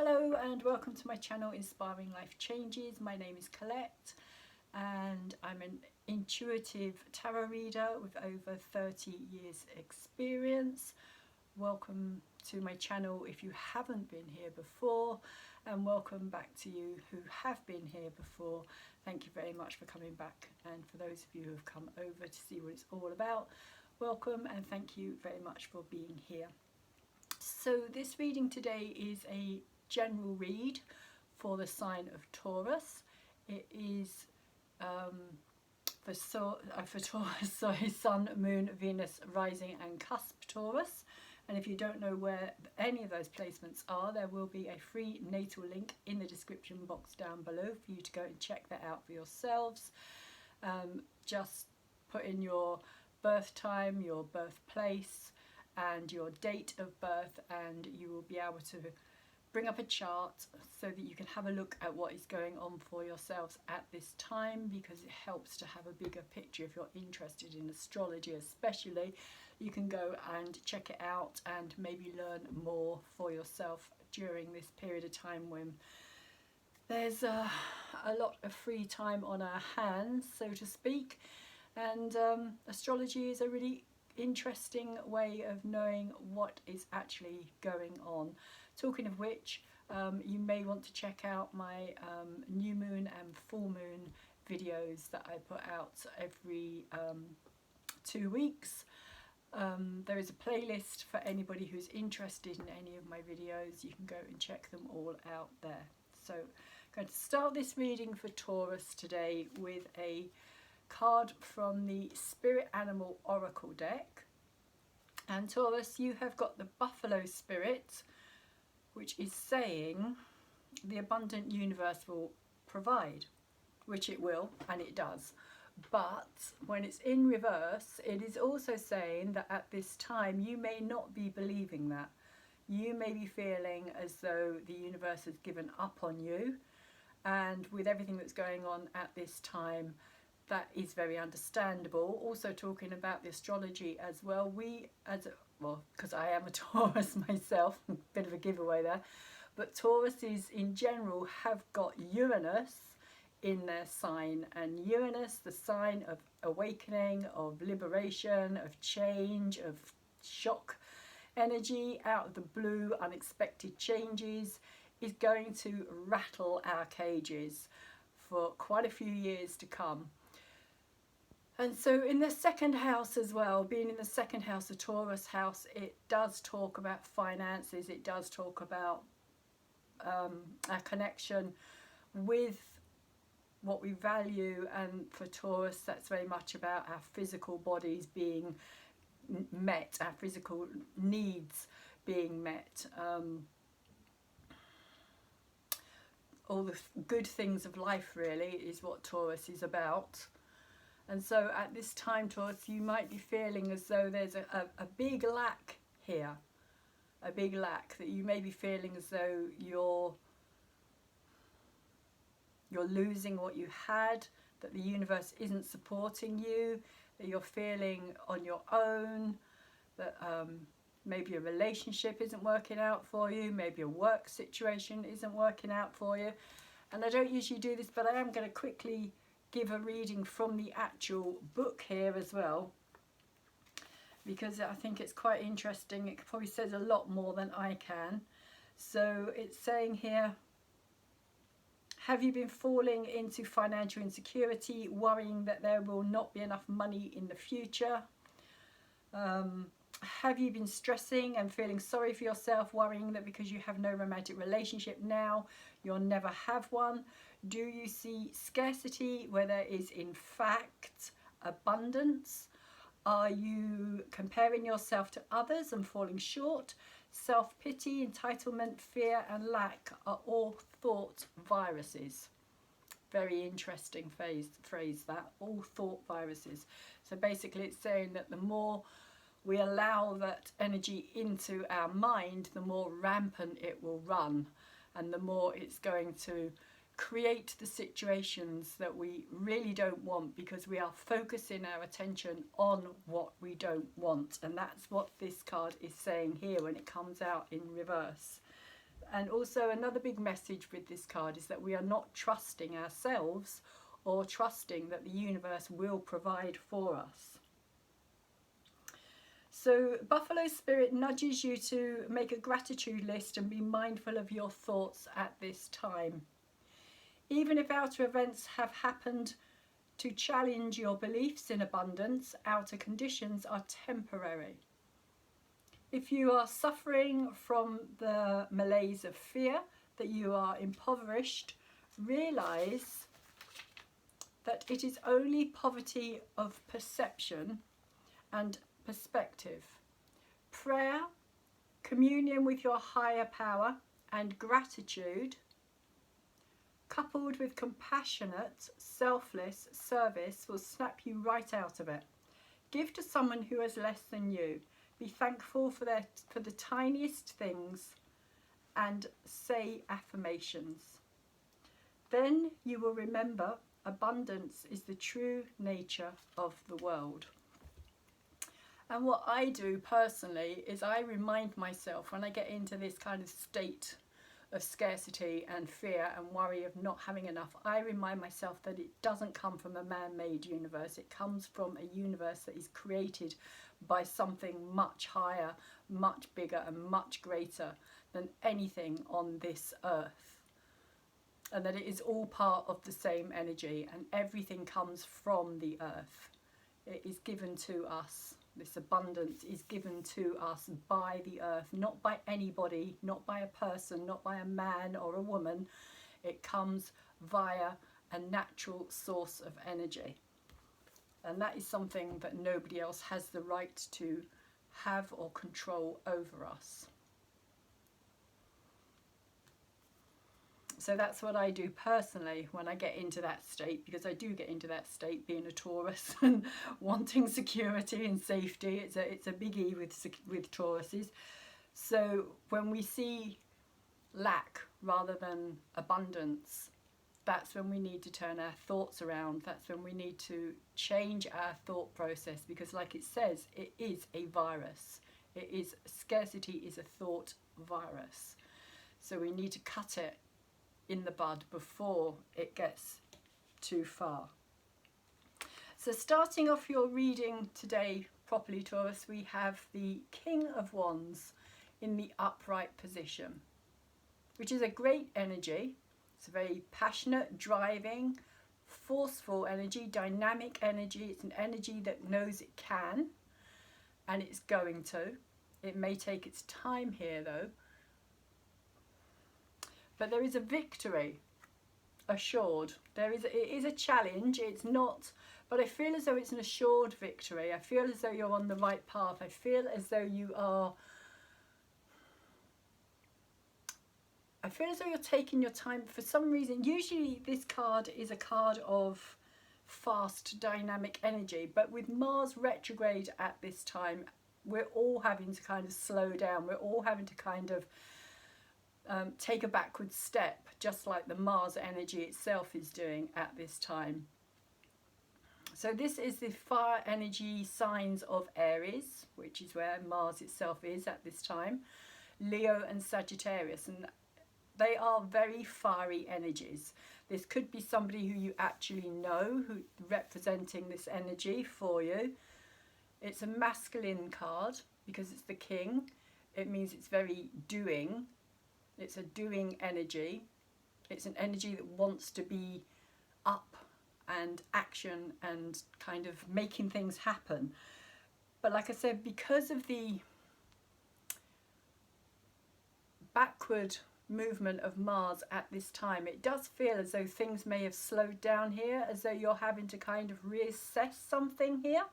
Hello and welcome to my channel Inspiring Life Changes. My name is Colette and I'm an intuitive tarot reader with over 30 years experience. Welcome to my channel if you haven't been here before, and welcome back to you who have been here before. Thank you very much for coming back, and for those of you who have come over to see what it's all about, welcome and thank you very much for being here. So this reading today is a general read for the sign of Taurus. It is for Taurus, sorry, Sun, Moon, Venus, Rising and Cusp Taurus. And if you don't know where any of those placements are, there will be a free natal link in the description box down below for you to go and check that out for yourselves. Just put in your birth time, your birthplace and your date of birth, and you will be able to bring up a chart so that you can have a look at what is going on for yourselves at this time, because it helps to have a bigger picture. If you're interested in astrology especially, you can go and check it out and maybe learn more for yourself during this period of time when there's a lot of free time on our hands, so to speak. And astrology is a really interesting way of knowing what is actually going on. Talking of which, you may want to check out my new moon and full moon videos that I put out every 2 weeks. There is a playlist for anybody who's interested in any of my videos. You can go and check them all out there. So I'm going to start this reading for Taurus today with a card from the Spirit Animal Oracle deck. And Taurus, you have got the Buffalo Spirit, which is saying the abundant universe will provide, which it will, and it does. But when it's in reverse, it is also saying that at this time you may not be believing that. You may be feeling as though the universe has given up on you, and with everything that's going on at this time, that is very understandable. Also talking about the astrology as well, because I am a Taurus myself, a bit of a giveaway there, but Tauruses in general have got Uranus in their sign, and Uranus, the sign of awakening, of liberation, of change, of shock energy, out of the blue, unexpected changes, is going to rattle our cages for quite a few years to come. And so in the second house as well, being in the second house, the Taurus house, it does talk about finances, it does talk about our connection with what we value, and for Taurus that's very much about our physical bodies being met, our physical needs being met, all the good things of life really is what Taurus is about. And so at this time, Taurus, you might be feeling as though there's a big lack here, a big lack, that you may be feeling as though you're losing what you had, that the universe isn't supporting you, that you're feeling on your own, that maybe a relationship isn't working out for you, maybe a work situation isn't working out for you. And I don't usually do this, but I am going to quickly give a reading from the actual book here as well, because I think it's quite interesting. It probably says a lot more than I can. So it's saying here, have you been falling into financial insecurity, worrying that there will not be enough money in the future? Have you been stressing and feeling sorry for yourself, worrying that because you have no romantic relationship now, you'll never have one? Do you see scarcity where there is in fact abundance? Are you comparing yourself to others and falling short? Self-pity, entitlement, fear and lack are all thought viruses. Very interesting phrase that, all thought viruses. So basically it's saying that the more we allow that energy into our mind, the more rampant it will run, and the more it's going to create the situations that we really don't want, because we are focusing our attention on what we don't want. And that's what this card is saying here when it comes out in reverse. And also another big message with this card is that we are not trusting ourselves or trusting that the universe will provide for us. So Buffalo Spirit nudges you to make a gratitude list and be mindful of your thoughts at this time. Even if outer events have happened to challenge your beliefs in abundance, outer conditions are temporary. If you are suffering from the malaise of fear, that you are impoverished, realise that it is only poverty of perception and perspective. Prayer, communion with your higher power, and gratitude, coupled with compassionate, selfless service, will snap you right out of it. Give to someone who has less than you. Be thankful for the tiniest things and say affirmations. Then you will remember abundance is the true nature of the world. And what I do personally is I remind myself when I get into this kind of state of scarcity and fear and worry of not having enough, I remind myself that it doesn't come from a man-made universe. It comes from a universe that is created by something much higher, much bigger and much greater than anything on this earth. And that it is all part of the same energy and everything comes from the earth. It is given to us. This abundance is given to us by the earth, not by anybody, not by a person, not by a man or a woman. It comes via a natural source of energy. And that is something that nobody else has the right to have or control over us. So that's what I do personally when I get into that state, because I do get into that state being a Taurus and wanting security and safety. It's a biggie with Tauruses. So when we see lack rather than abundance, that's when we need to turn our thoughts around. That's when we need to change our thought process, because like it says, it is a virus. Scarcity is a thought virus. So we need to cut it in the bud before it gets too far. So starting off your reading today properly, Taurus, we have the King of Wands in the upright position, which is a great energy. It's a very passionate, driving, forceful energy, dynamic energy. It's an energy that knows it can, and it's going to. It may take its time here though, but there is a victory assured. It is a challenge, it's not, but I feel as though it's an assured victory. I feel as though you're on the right path. I feel as though you're taking your time for some reason. Usually this card is a card of fast, dynamic energy, but with Mars retrograde at this time, we're all having to kind of slow down. We're all having to kind of take a backward step, just like the Mars energy itself is doing at this time. So this is the fire energy signs of Aries, which is where Mars itself is at this time, Leo and Sagittarius, and they are very fiery energies. This could be somebody who you actually know, who representing this energy for you. It's a masculine card because it's the king. It means it's very doing. It's a doing energy. It's an energy that wants to be up and action and kind of making things happen. But like I said, because of the backward movement of Mars at this time, it does feel as though things may have slowed down here, as though you're having to kind of reassess something here,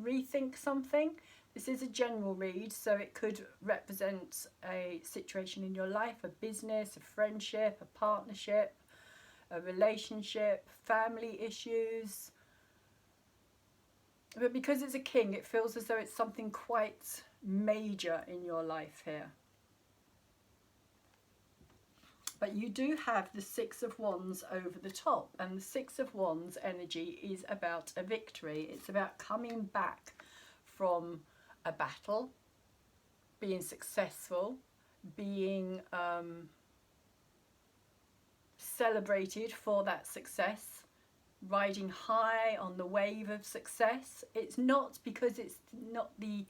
rethink something. This is a general read, so it could represent a situation in your life, a business, a friendship, a partnership, a relationship, family issues. But because it's a king, it feels as though it's something quite major in your life here. But you do have the Six of Wands over the top, and the Six of Wands energy is about a victory. It's about coming back from a battle, being successful, being celebrated for that success, riding high on the wave of success. It's not, because it's not the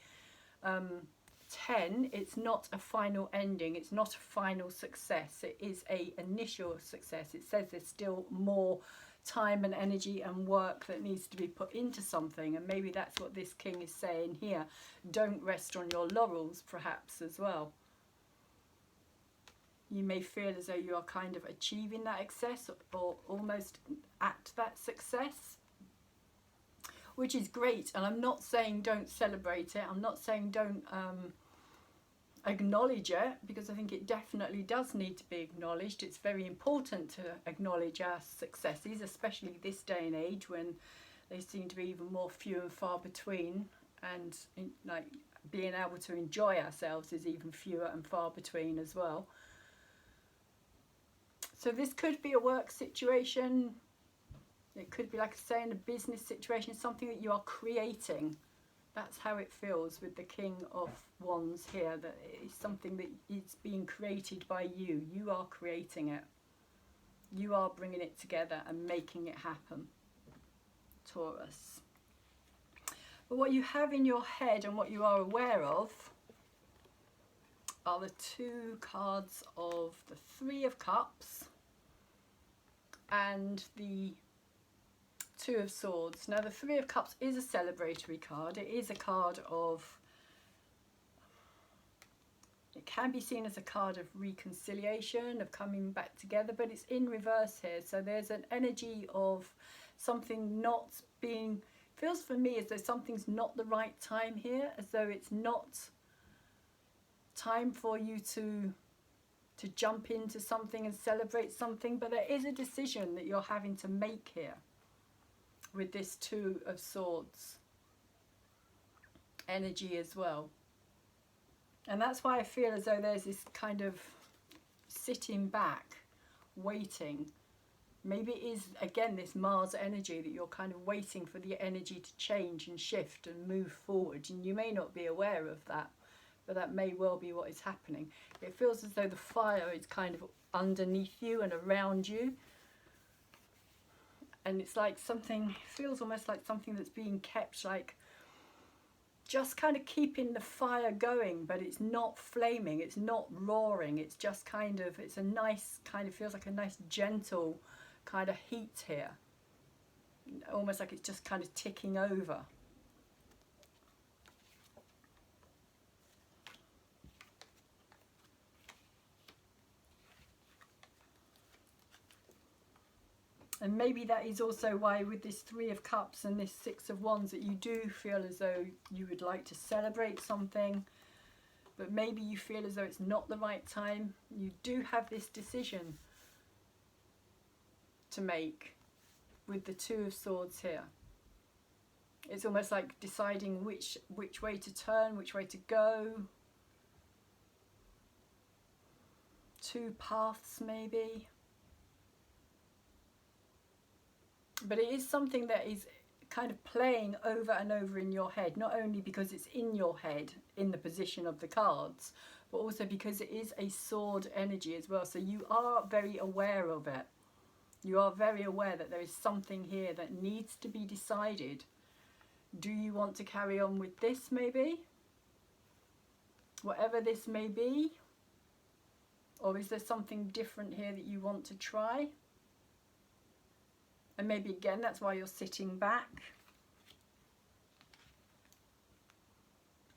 10, it's not a final ending, it's not a final success, it is a initial success. It says there's still more time and energy and work that needs to be put into something, and maybe that's what this king is saying here. Don't rest on your laurels, perhaps, as well. You may feel as though you are kind of achieving that success, or almost at that success, which is great. And I'm not saying don't celebrate it, I'm not saying don't acknowledge it, because I think it definitely does need to be acknowledged. It's very important to acknowledge our successes, especially this day and age when they seem to be even more few and far between, and like being able to enjoy ourselves is even fewer and far between as well. So this could be a work situation, it could be, like I say, in a business situation, something that you are creating. That's how it feels with the King of Wands here, that it's something that is being created by you. You are creating it. You are bringing it together and making it happen, Taurus. But what you have in your head and what you are aware of are the two cards of the Three of Cups and the Two of Swords. Now the Three of Cups is a celebratory card. It is a card of, it can be seen as a card of reconciliation, of coming back together, but it's in reverse here. So there's an energy of something not being, feels for me as though something's not the right time here, as though it's not time for you to jump into something and celebrate something. But there is a decision that you're having to make here with this Two of Swords energy as well. And that's why I feel as though there's this kind of sitting back, waiting. Maybe it is, again, this Mars energy that you're kind of waiting for the energy to change and shift and move forward. And you may not be aware of that, but that may well be what is happening. It feels as though the fire is kind of underneath you and around you. And it's like something, feels almost like something that's being kept, like just kind of keeping the fire going, but it's not flaming, it's not roaring, it's just kind of, it's a nice kind of, feels like a nice gentle kind of heat here, almost like it's just kind of ticking over. And maybe that is also why with this Three of Cups and this Six of Wands that you do feel as though you would like to celebrate something, but maybe you feel as though it's not the right time. You do have this decision to make with the Two of Swords here. It's almost like deciding which way to turn, which way to go. Two paths maybe. But it is something that is kind of playing over and over in your head, not only because it's in your head in the position of the cards, but also because it is a sword energy as well. So you are very aware of it. You are very aware that there is something here that needs to be decided. Do you want to carry on with this maybe? Whatever this may be? Or is there something different here that you want to try? And maybe again, that's why you're sitting back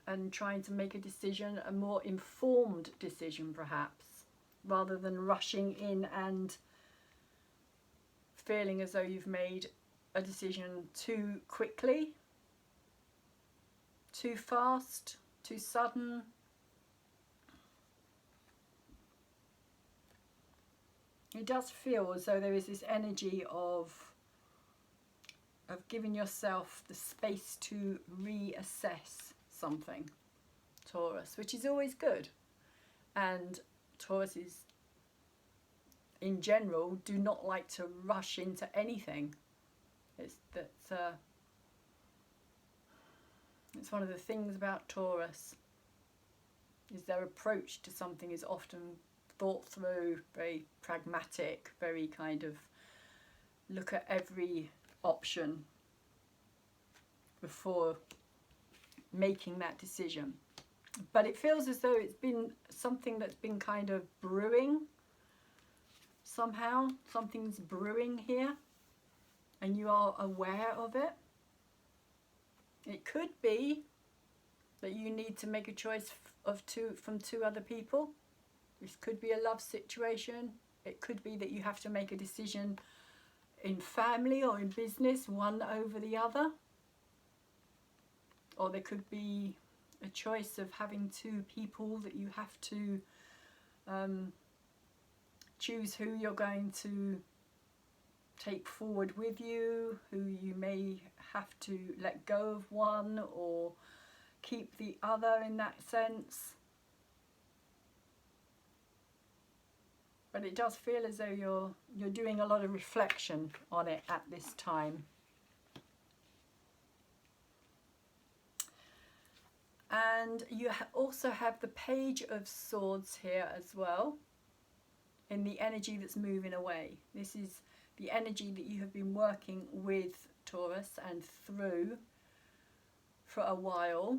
and trying to make a decision, a more informed decision perhaps, rather than rushing in and feeling as though you've made a decision too quickly, too fast, too sudden. It does feel as though there is this energy of giving yourself the space to reassess something, Taurus, which is always good. And Tauruses in general do not like to rush into anything. It's one of the things about Taurus. is their approach to something is often thought through, very pragmatic, very kind of look at every option before making that decision. But it feels as though it's been something that's been kind of brewing somehow. Something's brewing here and you are aware of it. It could be that you need to make a choice from two other people. This could be a love situation. It could be that you have to make a decision in family or in business, one over the other. Or there could be a choice of having two people that you have to choose who you're going to take forward with you, who you may have to let go of one or keep the other in that sense. But it does feel as though you're doing a lot of reflection on it at this time. And you also have the Page of Swords here as well, in the energy that's moving away. This is the energy that you have been working with Taurus and through for a while.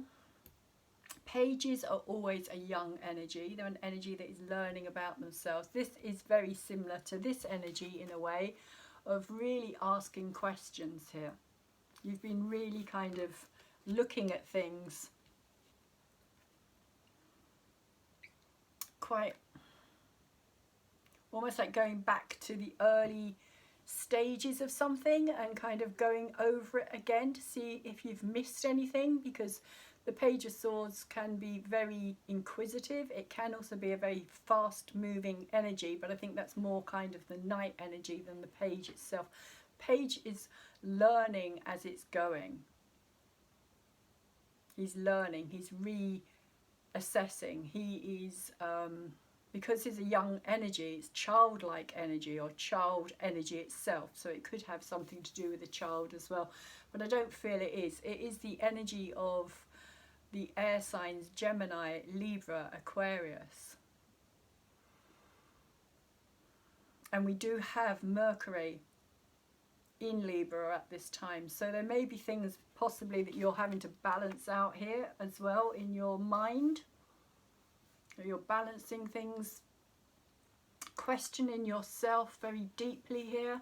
Pages are always a young energy. They're an energy that is learning about themselves. This is very similar to this energy in a way of really asking questions here. You've been really kind of looking at things quite almost like going back to the early stages of something and kind of going over it again to see if you've missed anything, because the Page of Swords can be very inquisitive. It can also be a very fast moving energy, but I think that's more kind of the Knight energy than the Page itself. Page is learning as it's going. He's learning, he's reassessing. He is, because it's a young energy, it's childlike energy or child energy itself. So it could have something to do with a child as well. But I don't feel it is. It is the energy of the air signs Gemini, Libra, Aquarius. And we do have Mercury in Libra at this time. So there may be things possibly that you're having to balance out here as well in your mind. You're balancing things, questioning yourself very deeply here.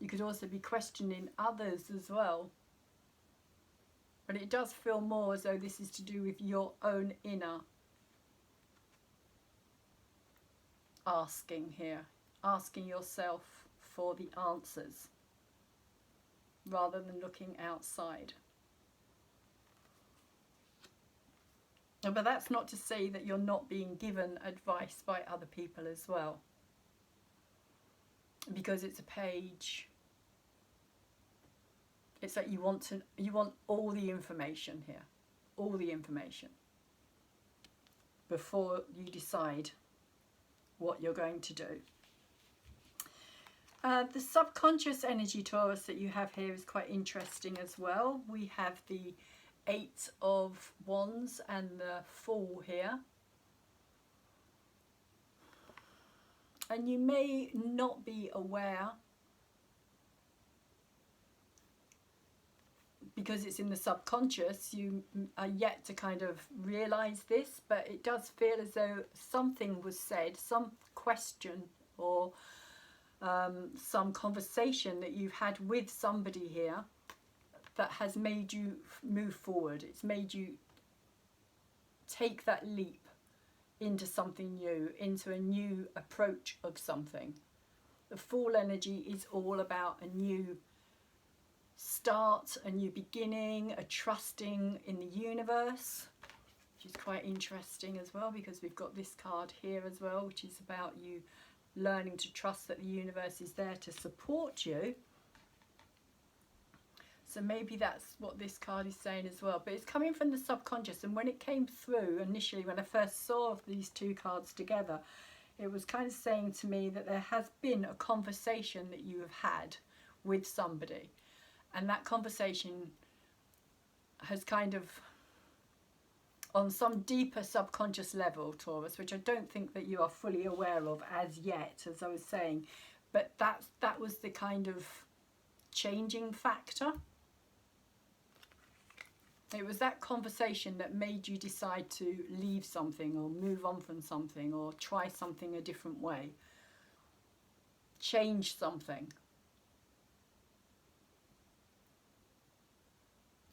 You could also be questioning others as well. But it does feel more as though this is to do with your own inner asking here. Asking yourself for the answers rather than looking outside. But that's not to say that you're not being given advice by other people as well. Because it's a page. It's like you want all the information here. All the information. Before you decide what you're going to do. The subconscious energy, Taurus, that you have here is quite interesting as well. We have the 8 of Wands and the Fool here. And you may not be aware, because it's in the subconscious, you are yet to kind of realise this, but it does feel as though something was said, some question or some conversation that you've had with somebody here that has made you move forward. It's made you take that leap into something new, into a new approach of something. The Fool energy is all about a new start, a new beginning, a trusting in the universe, which is quite interesting as well, because we've got this card here as well, which is about you learning to trust that the universe is there to support you. So maybe that's what this card is saying as well. But it's coming from the subconscious. And when it came through initially, when I first saw these two cards together, it was kind of saying to me that there has been a conversation that you have had with somebody. And that conversation has kind of on some deeper subconscious level, Taurus, which I don't think that you are fully aware of as yet, as I was saying, but that was the kind of changing factor. It was that conversation that made you decide to leave something or move on from something or try something a different way, change something,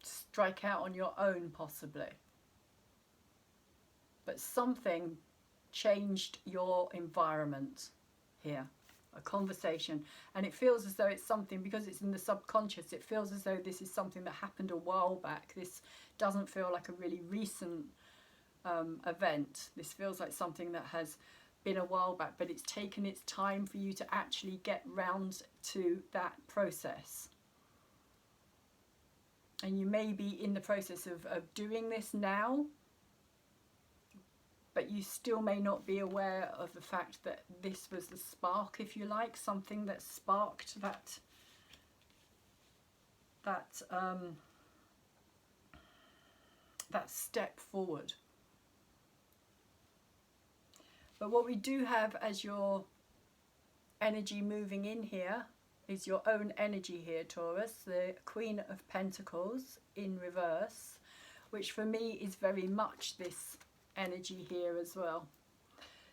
strike out on your own possibly. But something changed your environment here, a conversation. And it feels as though it's something, because it's in the subconscious, it feels as though this is something that happened a while back. This doesn't feel like a really recent event. This feels like something that has been a while back, but it's taken its time for you to actually get round to that process. And you may be in the process of doing this now, but you still may not be aware of the fact that this was the spark, if you like, something that sparked that step forward. But what we do have as your energy moving in here is your own energy here, Taurus, the Queen of Pentacles in reverse, which for me is very much this energy here as well.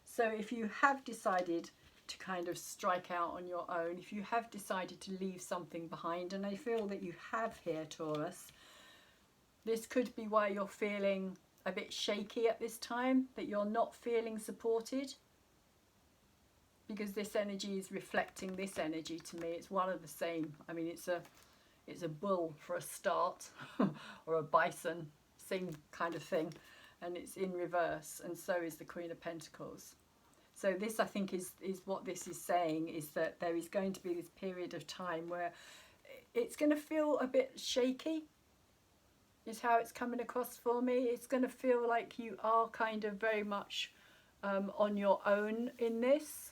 So if you have decided to kind of strike out on your own, if you have decided to leave something behind, and I feel that you have here, Taurus, this could be why you're feeling a bit shaky at this time, that you're not feeling supported, because this energy is reflecting this energy to me. It's one of the same. I mean, it's a bull for a start or a bison, same kind of thing. And it's in reverse, and so is the Queen of Pentacles. So this, I think, is what this is saying, is that there is going to be this period of time where it's going to feel a bit shaky, is how it's coming across for me. It's going to feel like you are kind of very much on your own in this.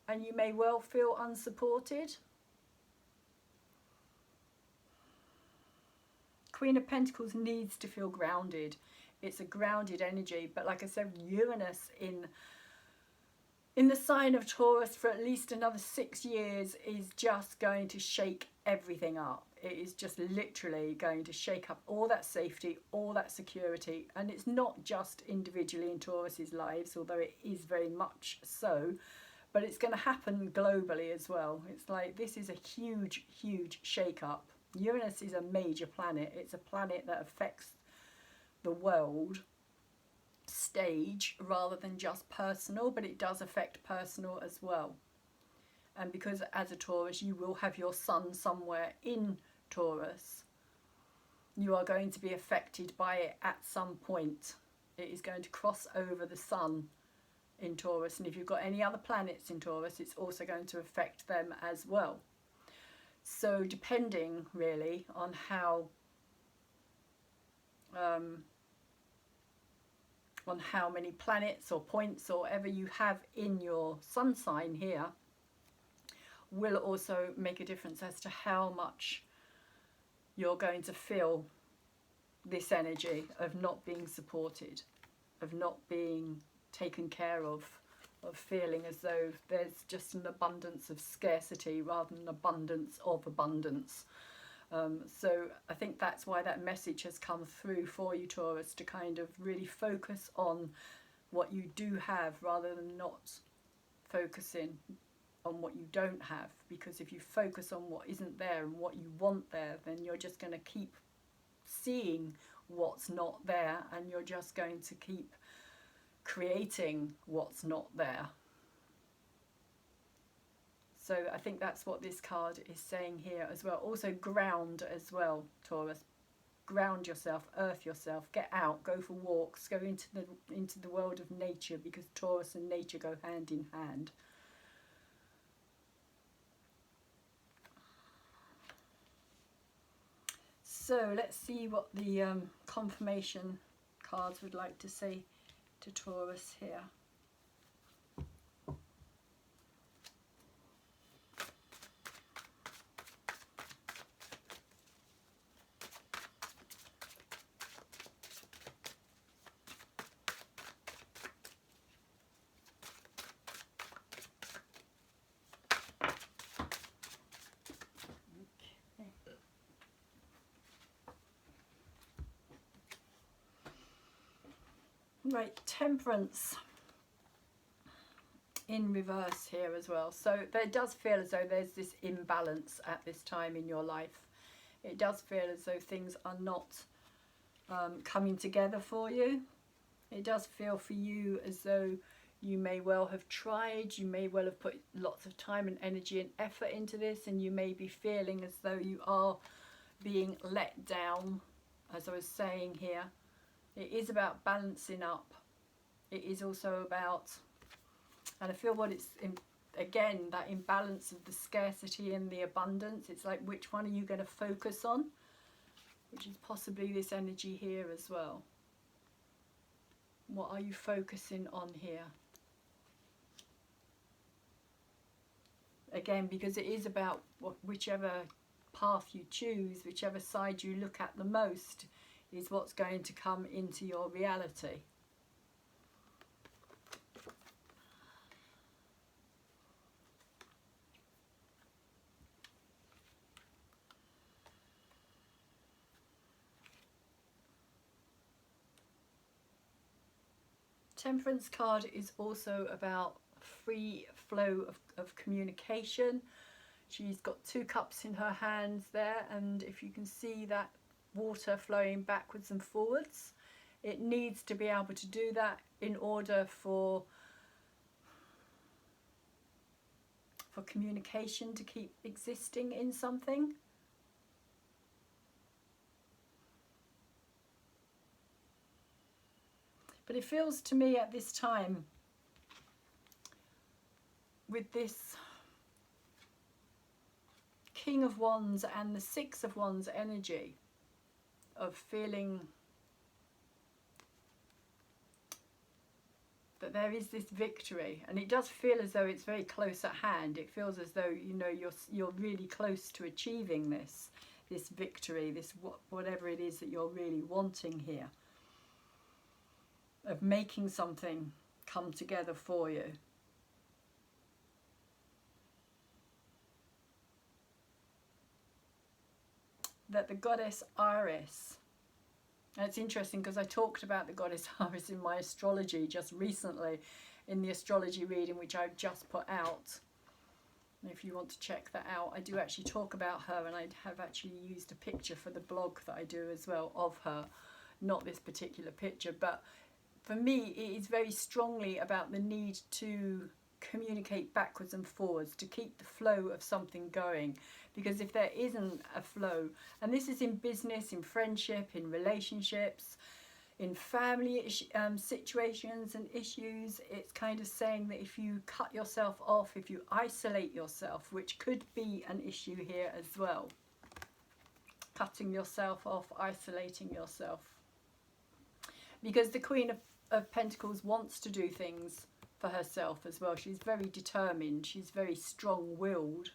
And you may well feel unsupported. Queen of Pentacles needs to feel grounded. It's a grounded energy, but like I said, Uranus in the sign of Taurus for at least another 6 years is just going to shake everything up. It is just literally going to shake up all that safety, all that security, and it's not just individually in Taurus's lives, although it is very much so, but it's going to happen globally as well. It's like this is a huge, huge shake-up. Uranus is a major planet. It's a planet that affects the world stage rather than just personal, but it does affect personal as well. And because as a Taurus you will have your sun somewhere in Taurus, you are going to be affected by it at some point. It is going to cross over the sun in Taurus, and if you've got any other planets in Taurus, it's also going to affect them as well. So depending really on how many planets or points or whatever you have in your sun sign here will also make a difference as to how much you're going to feel this energy of not being supported, of not being taken care of feeling as though there's just an abundance of scarcity rather than an abundance of abundance. So I think that's why that message has come through for you, Taurus, to kind of really focus on what you do have rather than not focusing on what you don't have. Because if you focus on what isn't there and what you want there, then you're just going to keep seeing what's not there, and you're just going to keep creating what's not there. So I think that's what this card is saying here as well. Also ground as well, Taurus. Ground yourself, earth yourself, get out, go for walks, go into the world of nature, because Taurus and nature go hand in hand. So let's see what the confirmation cards would like to say to Taurus here. Right, Temperance in reverse here as well. So there does feel as though there's this imbalance at this time in your life. It does feel as though things are not coming together for you. It does feel for you as though you may well have tried, you may well have put lots of time and energy and effort into this, and you may be feeling as though you are being let down. As I was saying here, it is about balancing up. It is also about, and I feel what it's in, again, that imbalance of the scarcity and the abundance. It's like, which one are you going to focus on? Which is possibly this energy here as well. What are you focusing on here? Again, because it is about whichever path you choose, whichever side you look at the most, is what's going to come into your reality. Temperance card is also about free flow of communication. She's got 2 cups in her hands there, and if you can see that water flowing backwards and forwards, it needs to be able to do that in order for communication to keep existing in something. But it feels to me at this time, with this King of Wands and the 6 of Wands energy, of feeling that there is this victory, and it does feel as though it's very close at hand. It feels as though, you know, you're really close to achieving this victory, this whatever it is that you're really wanting here, of making something come together for you. That the goddess Iris, and it's interesting because I talked about the goddess Iris in my astrology just recently, in the astrology reading which I've just put out. And if you want to check that out, I do actually talk about her, and I have actually used a picture for the blog that I do as well of her. Not this particular picture, but for me it is very strongly about the need to communicate backwards and forwards, to keep the flow of something going. Because if there isn't a flow, and this is in business, in friendship, in relationships, in family situations and issues, it's kind of saying that if you cut yourself off, if you isolate yourself, which could be an issue here as well, cutting yourself off, isolating yourself. Because the Queen of Pentacles wants to do things for herself as well. She's very determined, she's very strong-willed,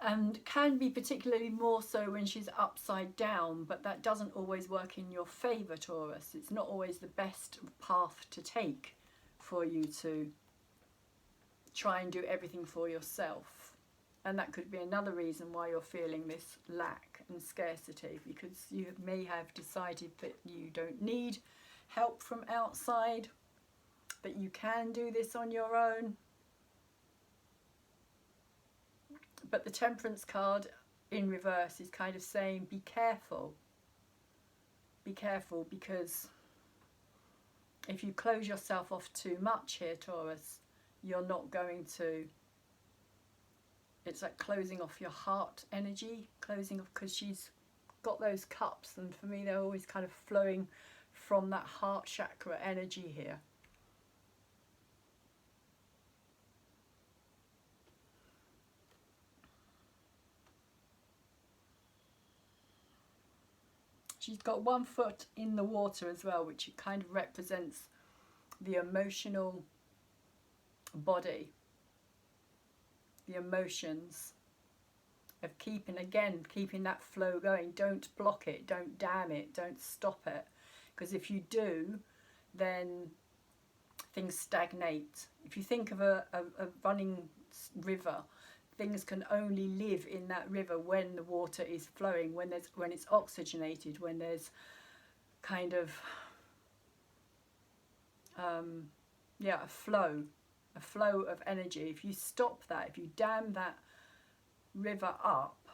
and can be particularly more so when she's upside down, but that doesn't always work in your favour, Taurus. It's not always the best path to take for you to try and do everything for yourself. And that could be another reason why you're feeling this lack and scarcity, because you may have decided that you don't need help from outside, that you can do this on your own. But the Temperance card in reverse is kind of saying be careful. Be careful, because if you close yourself off too much here, Taurus, you're not going to... It's like closing off your heart energy, closing off, because she's got those cups, and for me they're always kind of flowing from that heart chakra energy here. She's got 1 foot in the water as well, which kind of represents the emotional body, the emotions of keeping that flow going. Don't block it, don't dam it, don't stop it, because if you do, then things stagnate. If you think of a running river, things can only live in that river when the water is flowing, when it's oxygenated, when there's kind of yeah, a flow of energy. If you stop that, if you dam that river up,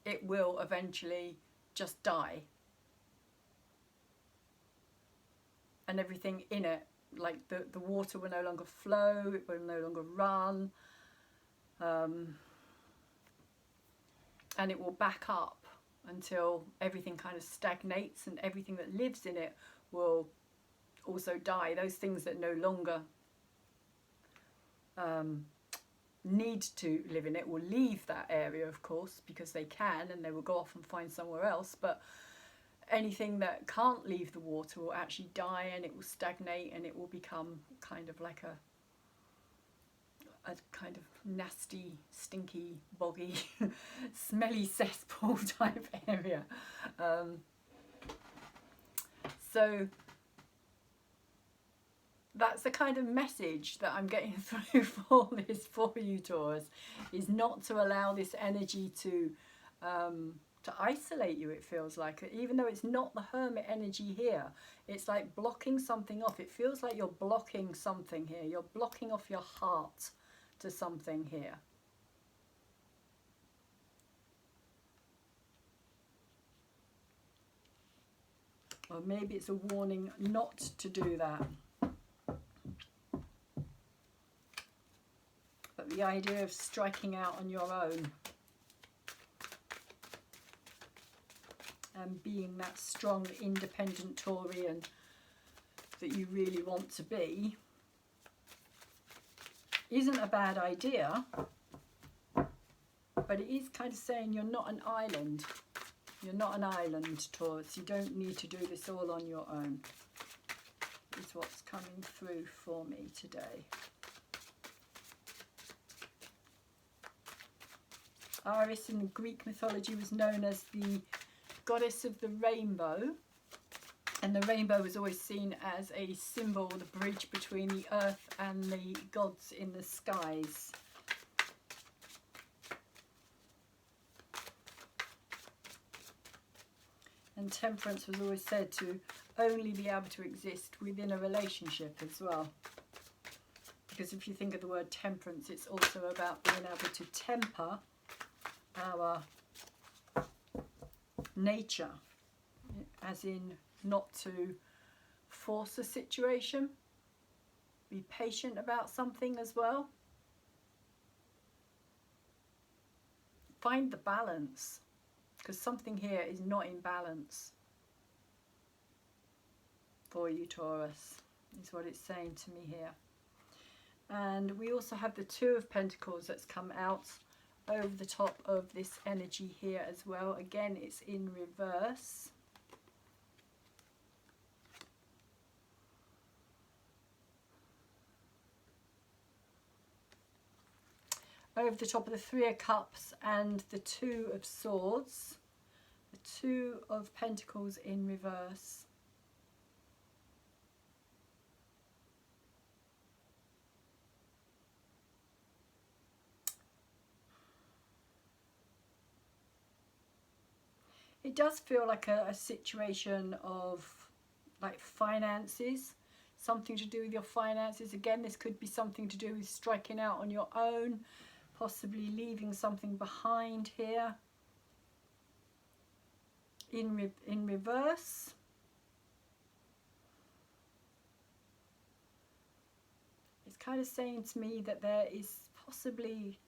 it will eventually just die. And everything in it, like the water will no longer flow, it will no longer run, and it will back up until everything kind of stagnates, and everything that lives in it will also die. Those things that no longer need to live in it will leave that area, of course, because they can, and they will go off and find somewhere else. But anything that can't leave the water will actually die, and it will stagnate, and it will become kind of like a kind of nasty, stinky, boggy, smelly cesspool type area. So that's the kind of message that I'm getting through for this for you, Taurus, is not to allow this energy to isolate you. It feels like, even though it's not the hermit energy here, it's like blocking something off. It feels like you're blocking something here. You're blocking off your heart to something here. Or maybe it's a warning not to do that. But the idea of striking out on your own and being that strong, independent Taurian that you really want to be isn't a bad idea, but it is kind of saying you're not an island. You're not an island, Taurus. You don't need to do this all on your own, is what's coming through for me today. Iris in the Greek mythology was known as the goddess of the rainbow, and the rainbow was always seen as a symbol, the bridge between the earth and the gods in the skies. And temperance was always said to only be able to exist within a relationship as well. Because if you think of the word temperance, it's also about being able to temper our nature, as in not to force a situation, be patient about something as well. Find the balance, because something here is not in balance for you, Taurus, is what it's saying to me here. And we also have the Two of Pentacles that's come out over the top of this energy here as well. Again, it's in reverse. Over the top of the Three of Cups and the Two of Swords. The Two of Pentacles in reverse. It does feel like a situation of like finances, something to do with your finances. Again, this could be something to do with striking out on your own, possibly leaving something behind here. In reverse, it's kind of saying to me that there is possibly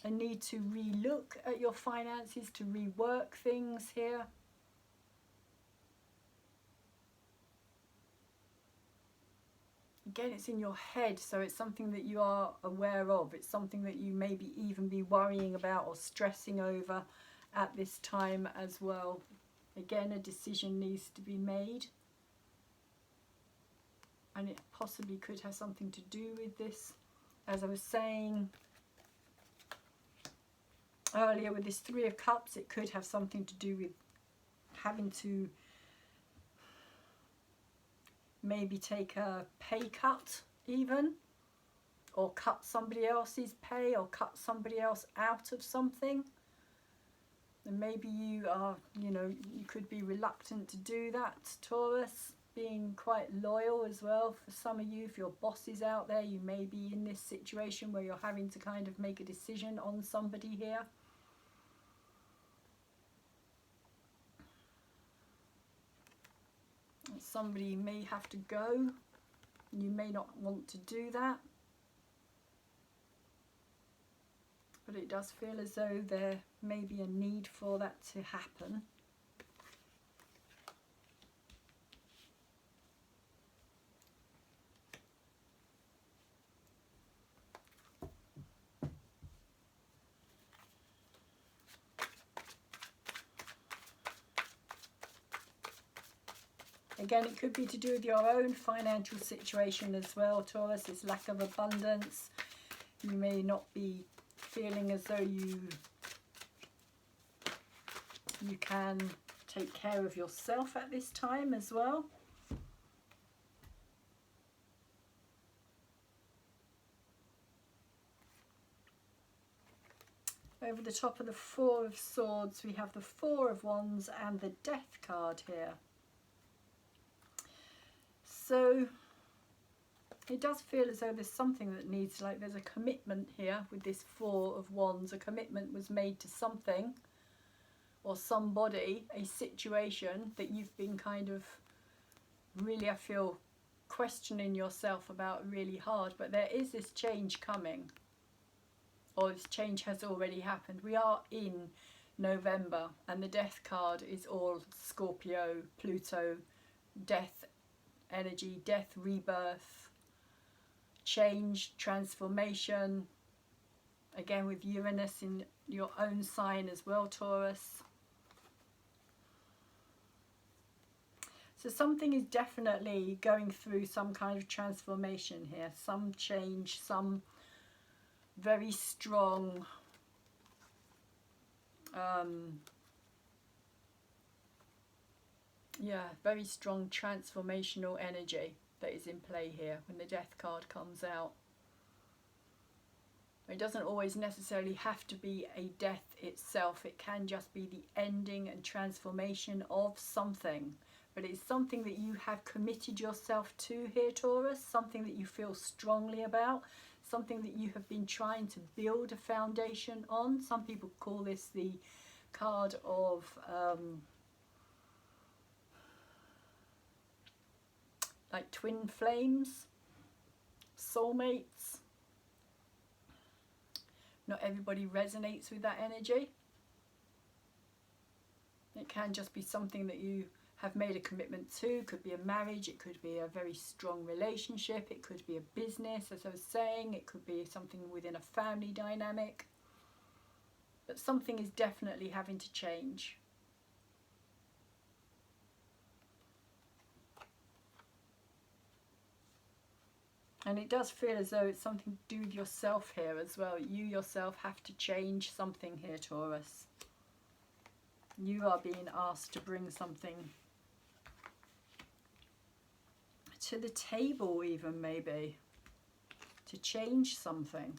a need to relook at your finances, to rework things here. Again, it's in your head, so it's something that you are aware of. It's something that you maybe even be worrying about or stressing over at this time as well. Again, a decision needs to be made. And it possibly could have something to do with this. As I was saying earlier with this Three of Cups, it could have something to do with having to maybe take a pay cut even, or cut somebody else's pay, or cut somebody else out of something. And maybe you are, you know, you could be reluctant to do that, Taurus. being quite loyal as well. For some of you, if your boss is out there, you may be in this situation where you're having to kind of make a decision on somebody here. Somebody may have to go. You may not want to do that. But it does feel as though there may be a need for that to happen. Again, it could be to do with your own financial situation as well, Taurus. This lack of abundance. You may not be feeling as though you can take care of yourself at this time as well. Over the top of the Four of Swords, we have the Four of Wands and the Death card here. So it does feel as though there's something that needs, like there's a commitment here with this Four of Wands. A commitment was made to something or somebody, a situation that you've been kind of really, I feel, questioning yourself about really hard. But there is this change coming, or this change has already happened. We are in November and the Death card is all Scorpio, Pluto, death energy, death, rebirth, change, transformation. Again with Uranus in your own sign as well, Taurus. So something is definitely going through some kind of transformation here, some change, some very strong very strong transformational energy that is in play here when the Death card comes out. It doesn't always necessarily have to be a death itself. It can just be the ending and transformation of something. But it's something that you have committed yourself to here, Taurus. Something that you feel strongly about. Something that you have been trying to build a foundation on. Some people call this the card of like twin flames, soulmates. Not everybody resonates with that energy. It can just be something that you have made a commitment to. It could be a marriage, it could be a very strong relationship, it could be a business, as I was saying, it could be something within a family dynamic. But something is definitely having to change. And it does feel as though it's something to do with yourself here as well. You yourself have to change something here, Taurus. You are being asked to bring something to the table even, maybe. To change something.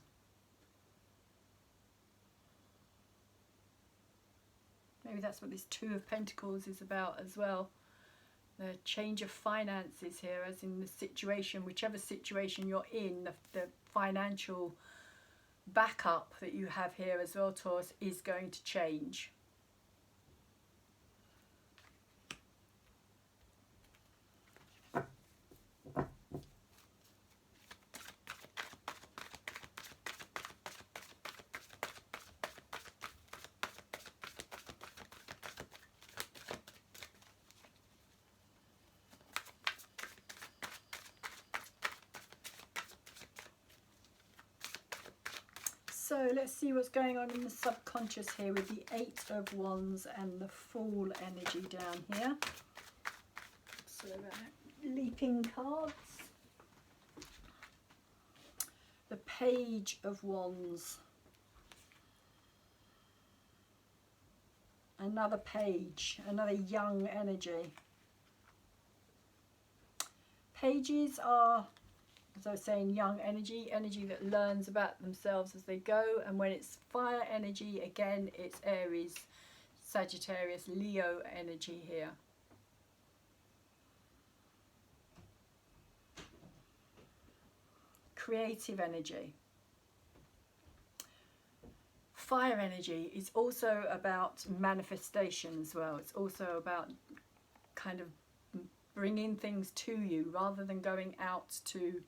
Maybe that's what this Two of Pentacles is about as well. The change of finances here, as in the situation, whichever situation you're in, the financial backup that you have here as well, Taurus, is going to change. So let's see what's going on in the subconscious here with the Eight of Wands and the Fool energy down here. So leaping cards. The Page of Wands. Another page, another young energy. Pages are, as I was saying, young energy, energy that learns about themselves as they go. And when it's fire energy, again, it's Aries, Sagittarius, Leo energy here. creative energy. Fire energy is also about manifestation as well. It's also about kind of bringing things to you rather than going out to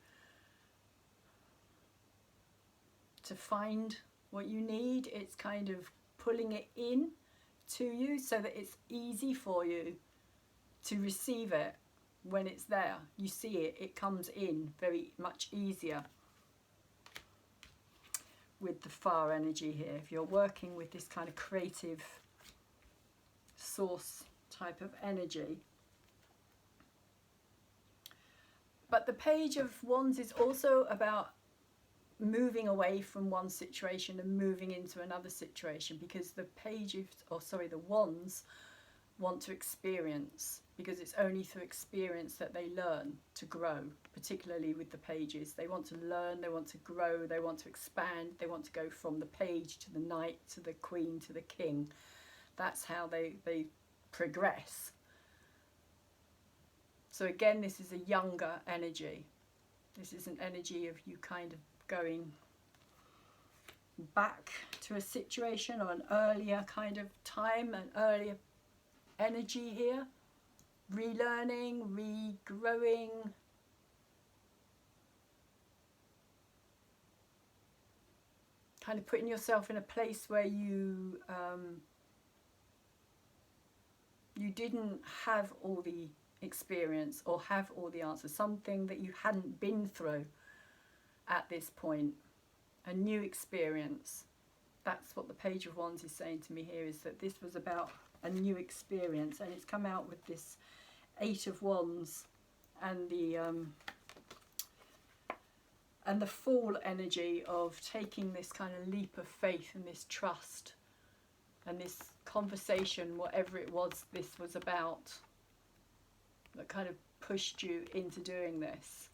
find what you need. It's kind of pulling it in to you so that it's easy for you to receive it when it's there. You see it, it comes in very much easier with the fire energy here. If you're working with this kind of creative source type of energy. But the Page of Wands is also about moving away from one situation and moving into another situation, because the the wands want to experience, because it's only through experience that they learn to grow, particularly with the pages. They want to learn, they want to grow, they want to expand, they want to go from the page to the knight to the queen to the king. That's how they progress. So again, this is a younger energy. This is an energy of you kind of going back to a situation or an earlier kind of time, an earlier energy here, relearning, regrowing, kind of putting yourself in a place where you didn't have all the experience or have all the answers, something that you hadn't been through at this point, a new experience. That's what the Page of Wands is saying to me here, is that this was about a new experience, and it's come out with this 8 of Wands and the Fool energy of taking this kind of leap of faith and this trust and this conversation, whatever it was this was about, that kind of pushed you into doing this.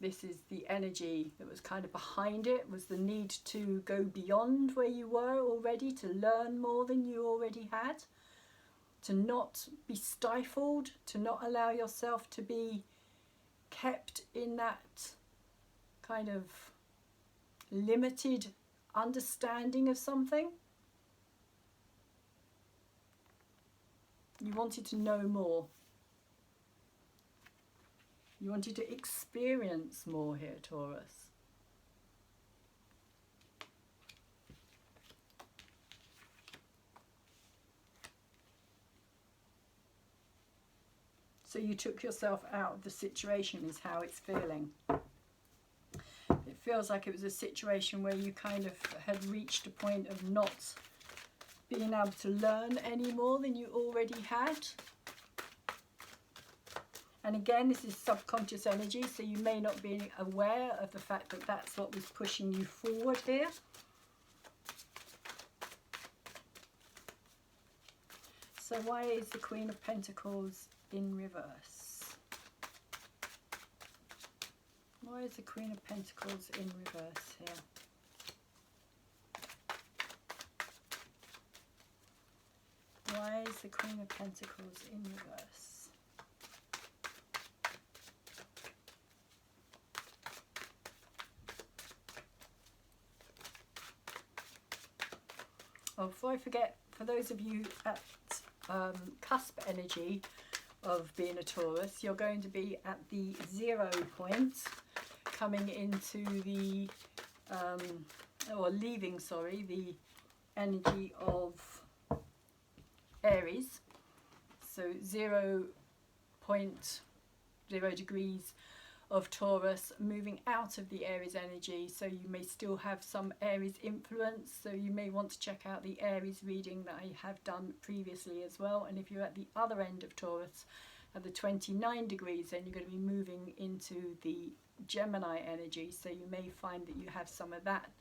This is the energy that was kind of behind it, was the need to go beyond where you were already, to learn more than you already had, to not be stifled, to not allow yourself to be kept in that kind of limited understanding of something. You wanted to know more. You wanted to experience more here, Taurus. So you took yourself out of the situation, is how it's feeling. It feels like it was a situation where you kind of had reached a point of not being able to learn any more than you already had. And again, this is subconscious energy, so you may not be aware of the fact that that's what was pushing you forward here. So why is the Queen of Pentacles in reverse? Why is the Queen of Pentacles in reverse here? Why is the Queen of Pentacles in reverse? Oh, before I forget, for those of you at cusp energy of being a Taurus, you're going to be at the 0 point, coming into the, or leaving, sorry, the energy of Aries. So 0.0 degrees of Taurus, moving out of the Aries energy, so you may still have some Aries influence, so you may want to check out the Aries reading that I have done previously as well. And if you're at the other end of Taurus at the 29 degrees, then you're going to be moving into the Gemini energy, so you may find that you have some of that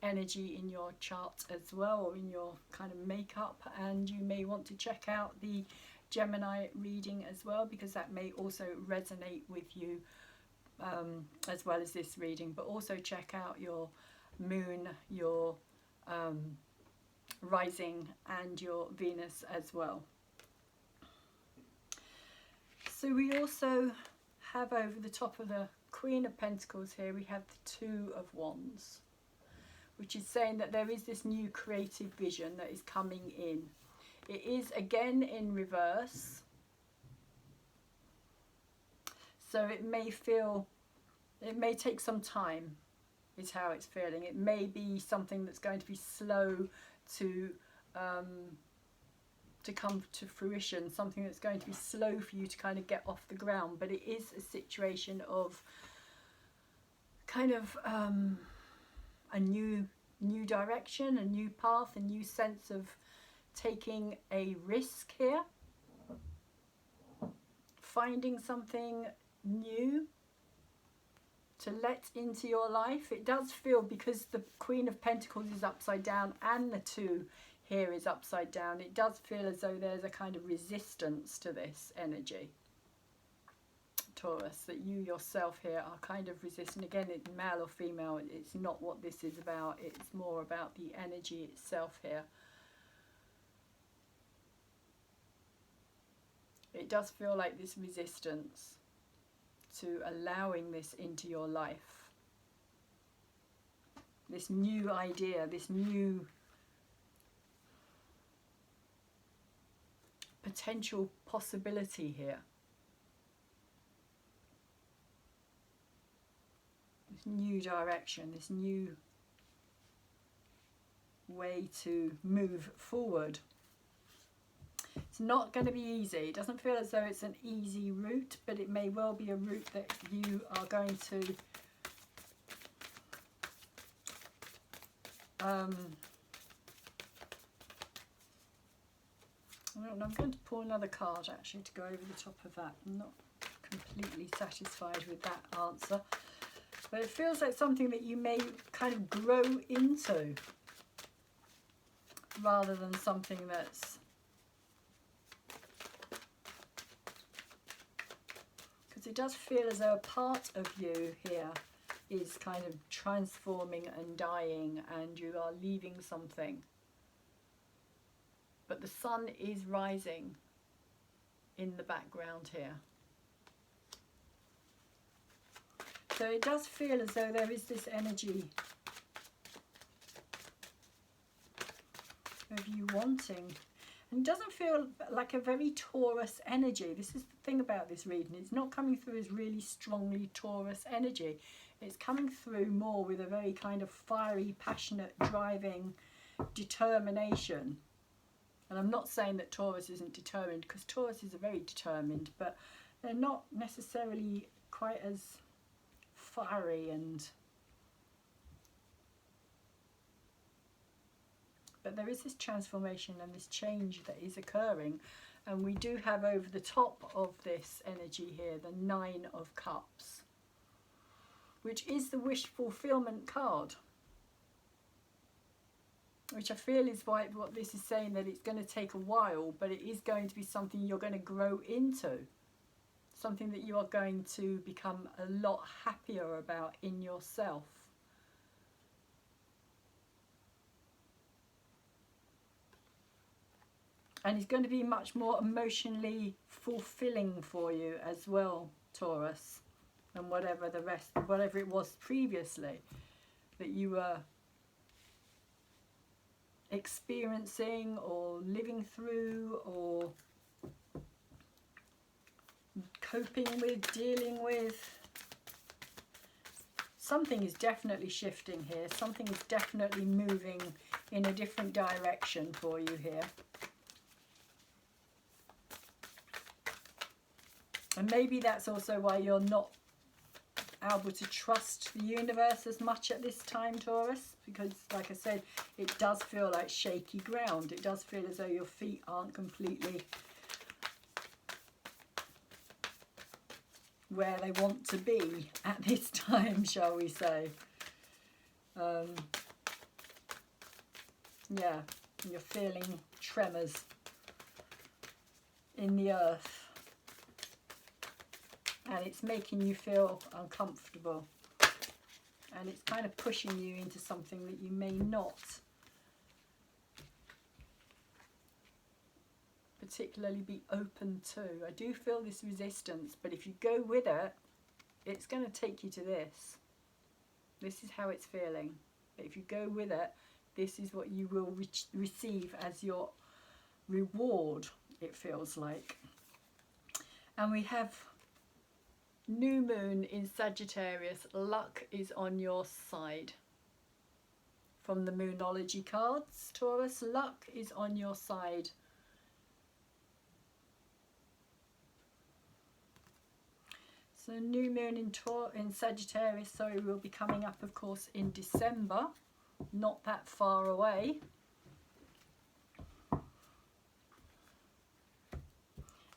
energy in your chart as well, or in your kind of makeup, and you may want to check out the Gemini reading as well, because that may also resonate with you as well as this reading. But also check out your moon, your rising and your Venus as well. So we also have over the top of the Queen of Pentacles here, we have the Two of Wands, which is saying that there is this new creative vision that is coming in. It is again in reverse, so it may take some time, is how it's feeling. It may be something that's going to be slow to come to fruition, something that's going to be slow for you to kind of get off the ground, but it is a situation of kind of a new direction, a new path, a new sense of taking a risk here, finding something new to let into your life. It does feel, because the Queen of Pentacles is upside down and the Two here is upside down, it does feel as though there's a kind of resistance to this energy, Taurus, that you yourself here are kind of resisting. Again, it's male or female, it's not what this is about, it's more about the energy itself here. It does feel like this resistance to allowing this into your life. This new idea, this new potential possibility here. This new direction, this new way to move forward. It's not going to be easy. It doesn't feel as though it's an easy route, but it may well be a route that you are going to I'm going to pull another card actually to go over the top of that. I'm not completely satisfied with that answer, but it feels like something that you may kind of grow into rather than something that's, because it does feel as though a part of you here is kind of transforming and dying, and you are leaving something. But the sun is rising in the background here. So it does feel as though there is this energy of you wanting. And it doesn't feel like a very Taurus energy. This is the thing about this reading. It's not coming through as really strongly Taurus energy. It's coming through more with a very kind of fiery, passionate, driving determination. And I'm not saying that Taurus isn't determined, because Taurus is very determined, but they're not necessarily quite as fiery but there is this transformation and this change that is occurring. And we do have over the top of this energy here the Nine of Cups, which is the wish fulfillment card, which I feel is what this is saying, that it's going to take a while, but it is going to be something you're going to grow into, something that you are going to become a lot happier about in yourself. And it's going to be much more emotionally fulfilling for you as well, Taurus, than whatever it was previously that you were experiencing or living through or coping with, dealing with. Something is definitely shifting here. Something is definitely moving in a different direction for you here. And maybe that's also why you're not able to trust the universe as much at this time, Taurus, because like I said, it does feel like shaky ground. It does feel as though your feet aren't completely where they want to be at this time, shall we say. Yeah, you're feeling tremors in the earth. And it's making you feel uncomfortable. And it's kind of pushing you into something that you may not particularly be open to. I do feel this resistance, but if you go with it, it's going to take you to this. This is how it's feeling. But if you go with it, this is what you will receive as your reward, it feels like. And we have new moon in Sagittarius. Luck is on your side. From the Moonology cards, Taurus, luck is on your side. So new moon in Sagittarius, sorry, will be coming up, of course, in December. Not that far away.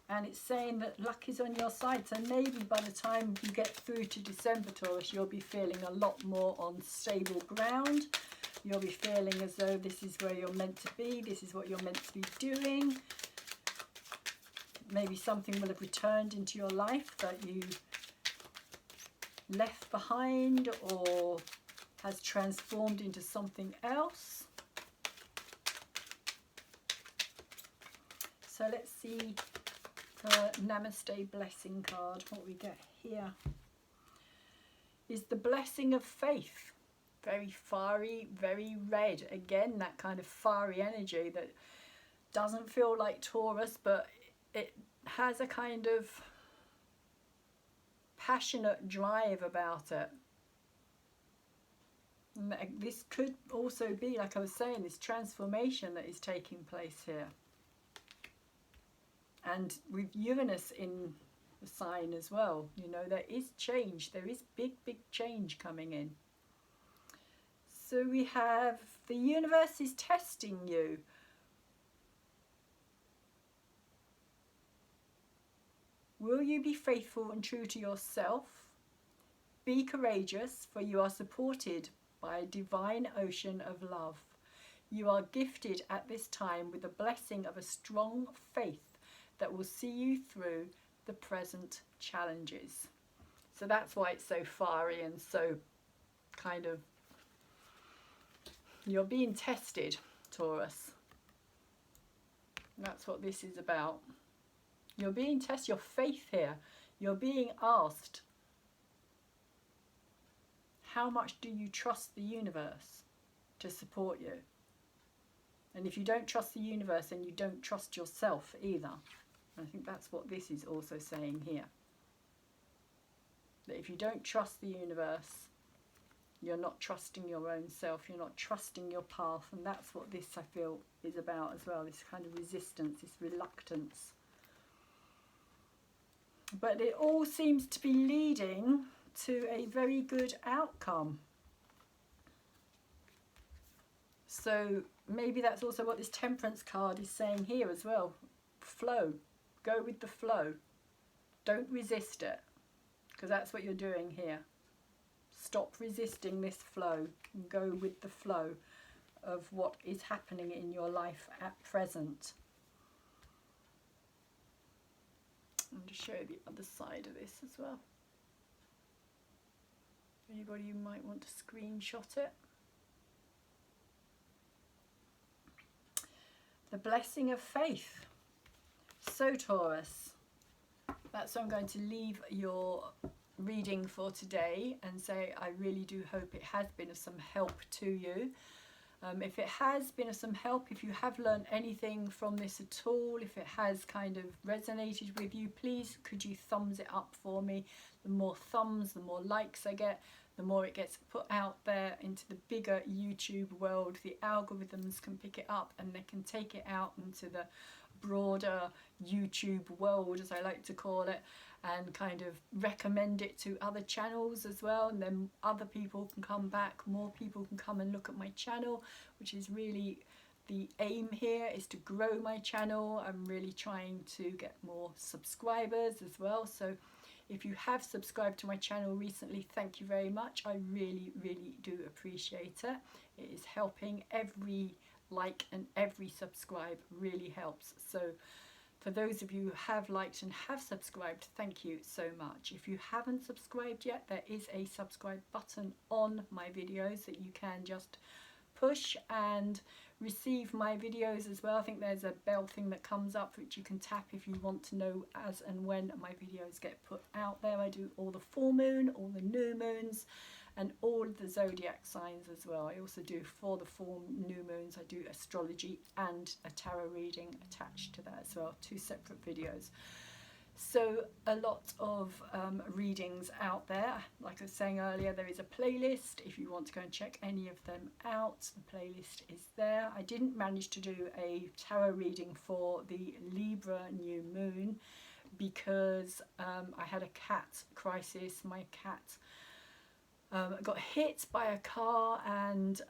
And it's saying that luck is on your side. So maybe by the time you get through to December, Taurus, you'll be feeling a lot more on stable ground. You'll be feeling as though this is where you're meant to be. This is what you're meant to be doing. Maybe something will have returned into your life that you left behind or has transformed into something else. So let's see the Namaste blessing card. What we get here is the blessing of faith. Very fiery, very red. Again, that kind of fiery energy that doesn't feel like Taurus, but it has a kind of passionate drive about it. And this could also be, like I was saying, this transformation that is taking place here. And with Uranus in the sign as well, you know, there is change. There is big change coming in. So we have the universe is testing you. Will you be faithful and true to yourself? Be courageous, for you are supported by a divine ocean of love. You are gifted at this time with the blessing of a strong faith that will see you through the present challenges. So that's why it's so fiery and so kind of, you're being tested, Taurus. That's what this is about. You're being tested, your faith here. You're being asked, how much do you trust the universe to support you? And if you don't trust the universe, then you don't trust yourself either. And I think that's what this is also saying here. That if you don't trust the universe, you're not trusting your own self, you're not trusting your path. And that's what this, I feel, is about as well, this kind of resistance, this reluctance. But it all seems to be leading to a very good outcome. So maybe that's also what this Temperance card is saying here as well. Flow. Go with the flow. Don't resist it, because that's what you're doing here. Stop resisting this flow and go with the flow of what is happening in your life at present. I'm going to show you the other side of this as well. Anybody who might want to screenshot it. The blessing of faith. So Taurus, that's where I'm going to leave your reading for today and say I really do hope it has been of some help to you. If it has been of some help, if you have learned anything from this at all, if it has kind of resonated with you, please could you thumbs it up for me. The more thumbs, the more likes I get, the more it gets put out there into the bigger YouTube world. The algorithms can pick it up and they can take it out into the broader YouTube world, as I like to call it, and kind of recommend it to other channels as well, and then other people can come back, more people can come and look at my channel, which is really the aim here, is to grow my channel. I'm really trying to get more subscribers as well. So if you have subscribed to my channel recently, thank you very much. I really do appreciate it. It is helping. Every like and every subscribe really helps. So for those of you who have liked and have subscribed, thank you so much. If you haven't subscribed yet, there is a subscribe button on my videos that you can just push and receive my videos as well. I think there's a bell thing that comes up which you can tap if you want to know as and when my videos get put out there. I do all the full moon, all the new moons, and all the zodiac signs as well. I also do, for the full new moons, I do astrology and a tarot reading attached to that as well, 2 separate videos. So a lot of readings out there. Like I was saying earlier, there is a playlist if you want to go and check any of them out. The playlist is there. I didn't manage to do a tarot reading for the Libra new moon because I had a cat crisis. My cat got hit by a car, and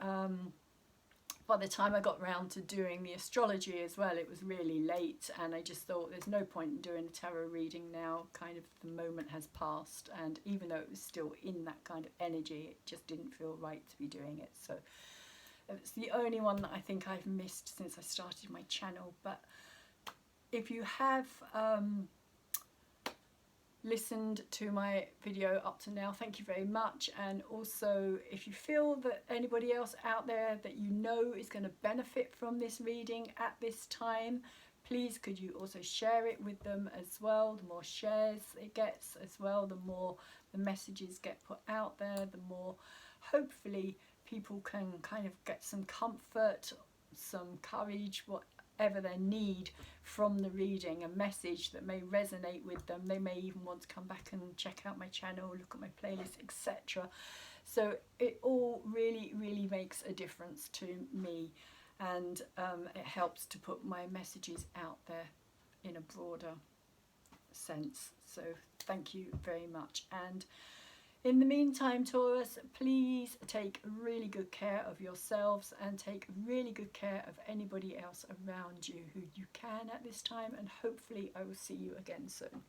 by the time I got round to doing the astrology as well, it was really late, and I just thought there's no point in doing a tarot reading now. Kind of the moment has passed, and even though it was still in that kind of energy, it just didn't feel right to be doing it. So it's the only one that I think I've missed since I started my channel. But if you have listened to my video up to now, thank you very much. And also, if you feel that anybody else out there that you know is going to benefit from this reading at this time, please could you also share it with them as well. The more shares it gets as well, the more the messages get put out there, the more hopefully people can kind of get some comfort, some courage, whatever they need from the reading, a message that may resonate with them. They may even want to come back and check out my channel, look at my playlist, etc. So it all really makes a difference to me, and it helps to put my messages out there in a broader sense. So thank you very much. And in the meantime, Taurus, please take really good care of yourselves and take really good care of anybody else around you who you can at this time, and hopefully I will see you again soon.